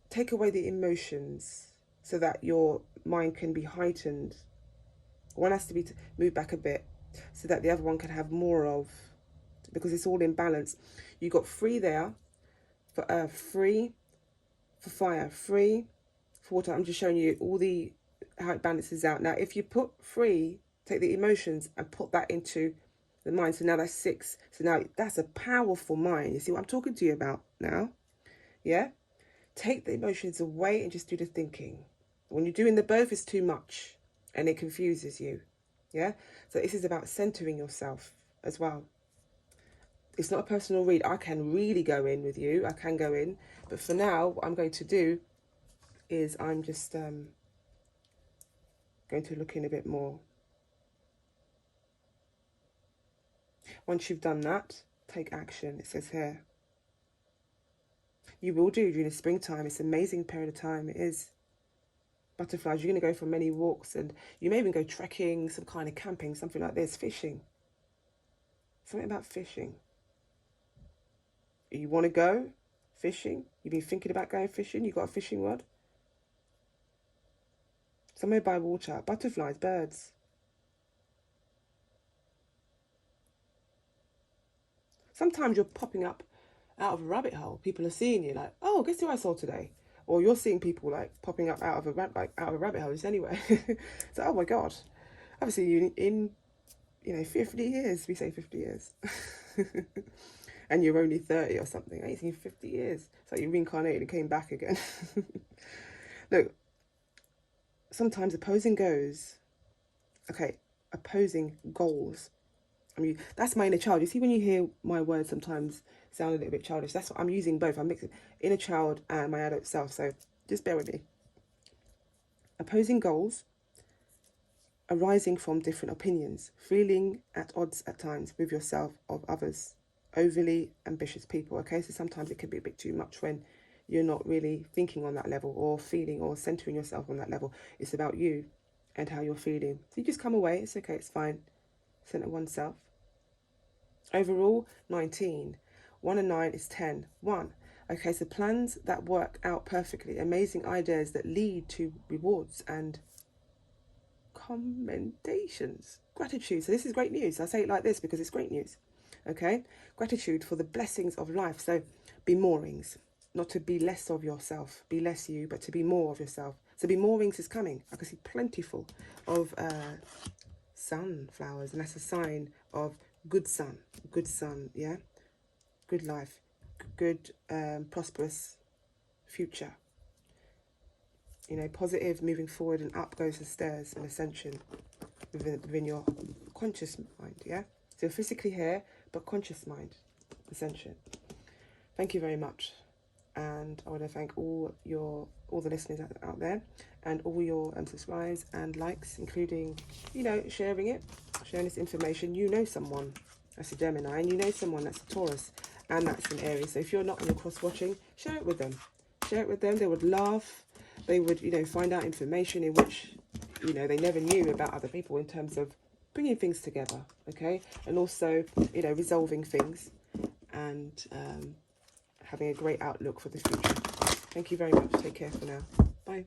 take away the emotions so that your mind can be heightened. One has to be moved back a bit so that the other one can have more of, because it's all in balance. You got 3 there for earth, 3 for fire, 3 for water. I'm just showing you all how it balances out. Now, if you put 3, take the emotions and put that into the mind. So now that's 6. So now that's a powerful mind. You see what I'm talking to you about now? Yeah? Take the emotions away and just do the thinking. When you're doing the both, it's too much and it confuses you. Yeah? So this is about centering yourself as well. It's not a personal read. I can really go in with you. I can go in. But for now, what I'm going to do is I'm just going to look in a bit more. Once you've done that, take action. It says here. You will do during the springtime. It's an amazing period of time. It is. Butterflies, you're going to go for many walks, and you may even go trekking, some kind of camping, something like this, fishing. Something about fishing. You want to go fishing? You've been thinking about going fishing? You got a fishing rod? Somewhere by water. Butterflies, birds. Sometimes you're popping up out of a rabbit hole. People are seeing you like, oh, guess who I saw today? Or you're seeing people like popping up out of a rabbit hole just anyway. So, oh my God, I haven't seen you in, you know, 50 years. We say 50 years. And you're only 30 or something. I ain't seen you 50 years. It's like you reincarnated and came back again. Look, sometimes opposing goals. I mean, that's my inner child. You see, when you hear my words sometimes sound a little bit childish, that's what I'm using both. I'm mixing inner child and my adult self. So just bear with me. Opposing goals arising from different opinions, feeling at odds at times with yourself, of others, overly ambitious people. Okay, so sometimes it can be a bit too much when you're not really thinking on that level or feeling or centering yourself on that level. It's about you and how you're feeling. So you just come away. It's okay. It's fine. Center oneself. Overall, 19. 1 and 9 is 10. 1. Okay, so plans that work out perfectly. Amazing ideas that lead to rewards and commendations. Gratitude. So this is great news. I say it like this because it's great news. Okay? Gratitude for the blessings of life. So be moorings. Not to be less of yourself. Be less you, but to be more of yourself. So be moorings is coming. I can see plentiful of sunflowers, and that's a sign of good son, yeah, good life, good prosperous future, you know, positive, moving forward, and up goes the stairs and ascension within your conscious mind, yeah. So physically here, but conscious mind, ascension. Thank you very much, and I want to thank all the listeners out there, and all your subscribes and likes, including, you know, sharing this information. You know someone that's a Gemini, and you know someone that's a Taurus, and that's an Aries. So if you're not in the cross watching, share it with them. Share it with them. They would laugh. They would, you know, find out information in which, you know, they never knew about other people, in terms of bringing things together, okay, and also, you know, resolving things, and having a great outlook for the future. Thank you very much. Take care for now. Bye.